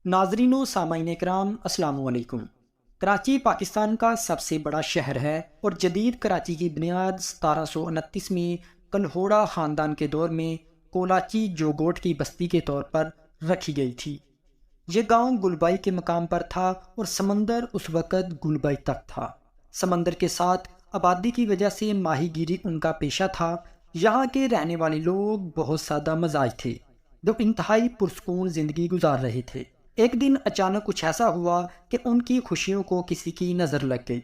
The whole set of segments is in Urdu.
ناظرین و سامعین کرام، السلام علیکم۔ کراچی پاکستان کا سب سے بڑا شہر ہے اور جدید کراچی کی بنیاد 1729 میں کلہوڑا خاندان کے دور میں کولاچی جوگوٹ کی بستی کے طور پر رکھی گئی تھی۔ یہ گاؤں گلبائی کے مقام پر تھا اور سمندر اس وقت گلبائی تک تھا۔ سمندر کے ساتھ آبادی کی وجہ سے ماہی گیری ان کا پیشہ تھا۔ یہاں کے رہنے والے لوگ بہت سادہ مزاج تھے جو انتہائی پرسکون زندگی گزار رہے تھے۔ ایک دن اچانک کچھ ایسا ہوا کہ ان کی خوشیوں کو کسی کی نظر لگ گئی۔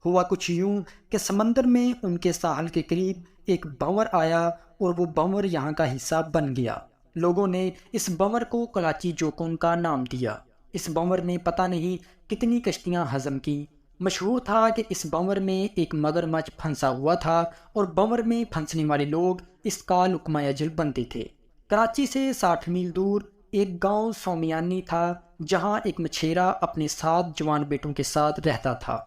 ہوا کچھ یوں کہ سمندر میں ان کے ساحل کے قریب ایک بھنور آیا اور وہ بھنور یہاں کا حصہ بن گیا۔ لوگوں نے اس بھنور کو کلاچی جوکون کا نام دیا۔ اس بھنور نے پتہ نہیں کتنی کشتیاں ہضم کی۔ مشہور تھا کہ اس بھنور میں ایک مگرمچھ پھنسا ہوا تھا اور بھنور میں پھنسنے والے لوگ اس کا لقمہ اجل بنتے تھے۔ کراچی سے 60 میل دور ایک گاؤں سومیانی تھا جہاں ایک مچھیرا اپنے 7 جوان بیٹوں کے ساتھ رہتا تھا۔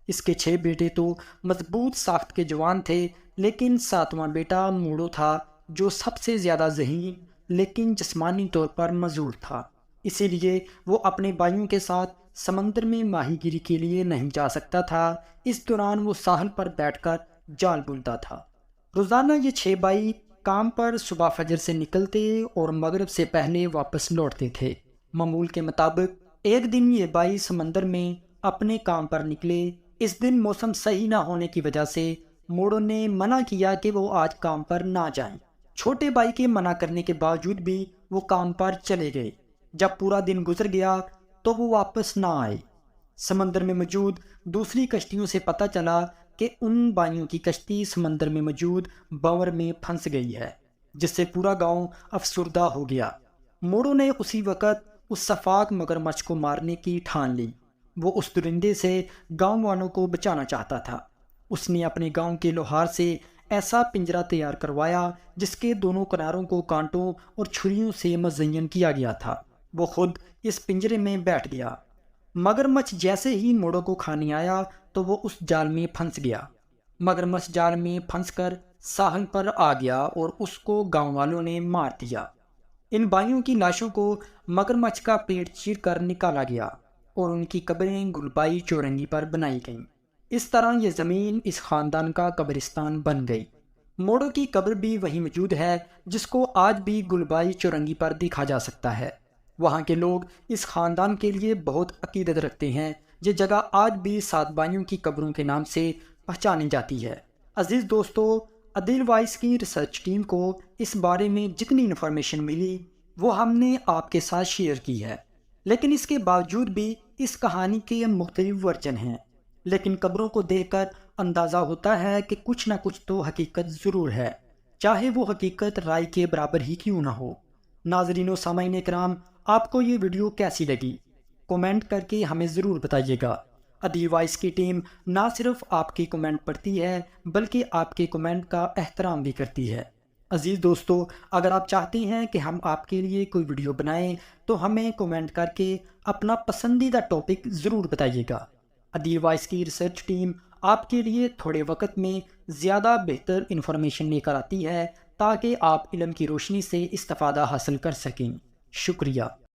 اس کے 6 بیٹے تو مضبوط ساخت کے جوان تھے، لیکن 7واں بیٹا موڑو تھا جو سب سے زیادہ ذہین لیکن جسمانی طور پر معذور تھا۔ اسی لیے وہ اپنے بھائیوں کے ساتھ سمندر میں ماہی گیری کے لیے نہیں جا سکتا تھا۔ اس دوران وہ ساحل پر بیٹھ کر جال بنتا تھا۔ روزانہ یہ 6 بھائی کام پر صبح فجر سے نکلتے اور مغرب سے پہلے واپس لوٹتے تھے۔ معمول کے مطابق ایک دن یہ بھائی سمندر میں اپنے کام پر نکلے۔ اس دن موسم صحیح نہ ہونے کی وجہ سے موڑوں نے منع کیا کہ وہ آج کام پر نہ جائیں۔ چھوٹے بھائی کے منع کرنے کے باوجود بھی وہ کام پر چلے گئے۔ جب پورا دن گزر گیا تو وہ واپس نہ آئے۔ سمندر میں موجود دوسری کشتیوں سے پتہ چلا کہ ان بھائیوں کی کشتی سمندر میں موجود بھنور میں پھنس گئی ہے، جس سے پورا گاؤں افسردہ ہو گیا۔ موڑوں نے اسی وقت اس سفاک مگرمچھ کو مارنے کی ٹھان لی۔ وہ اس درندے سے گاؤں والوں کو بچانا چاہتا تھا۔ اس نے اپنے گاؤں کے لوہار سے ایسا پنجرہ تیار کروایا جس کے دونوں کناروں کو کانٹوں اور چھریوں سے مزین کیا گیا تھا۔ وہ خود اس پنجرے میں بیٹھ گیا۔ مگرمچھ جیسے ہی موڑوں کو کھانے آیا تو وہ اس جال میں پھنس گیا۔ مگرمچھ جال میں پھنس کر ساحل پر آ گیا اور اس کو گاؤں والوں نے مار دیا۔ ان بھائیوں کی لاشوں کو مگرمچھ کا پیٹ چیر کر نکالا گیا اور ان کی قبریں گلبائی چورنگی پر بنائی گئیں۔ اس طرح یہ زمین اس خاندان کا قبرستان بن گئی۔ موڑوں کی قبر بھی وہیں موجود ہے جس کو آج بھی گلبائی چورنگی پر دیکھا جا سکتا ہے۔ وہاں کے لوگ اس خاندان کے لیے بہت عقیدت رکھتے ہیں۔ یہ جگہ آج بھی 7 بھائیوں کی قبروں کے نام سے پہچانی جاتی ہے۔ عزیز دوستو، عدیل وائس کی ریسرچ ٹیم کو اس بارے میں جتنی انفارمیشن ملی وہ ہم نے آپ کے ساتھ شیئر کی ہے، لیکن اس کے باوجود بھی اس کہانی کے مختلف ورژن ہیں۔ لیکن قبروں کو دیکھ کر اندازہ ہوتا ہے کہ کچھ نہ کچھ تو حقیقت ضرور ہے، چاہے وہ حقیقت رائے کے برابر ہی کیوں نہ ہو۔ ناظرین و سامعین کرام، آپ کو یہ ویڈیو کیسی لگی؟ کومنٹ کر کے ہمیں ضرور بتائیے گا۔ عدیل وائس کی ٹیم نہ صرف آپ کی کومنٹ پڑھتی ہے بلکہ آپ کے کومنٹ کا احترام بھی کرتی ہے۔ عزیز دوستو، اگر آپ چاہتے ہیں کہ ہم آپ کے لیے کوئی ویڈیو بنائیں تو ہمیں کومنٹ کر کے اپنا پسندیدہ ٹاپک ضرور بتائیے گا۔ عدیل وائس کی ریسرچ ٹیم آپ کے لیے تھوڑے وقت میں زیادہ بہتر انفارمیشن لے کر آتی ہے تاکہ آپ علم کی روشنی سے استفادہ حاصل کر سکیں۔ شکریہ۔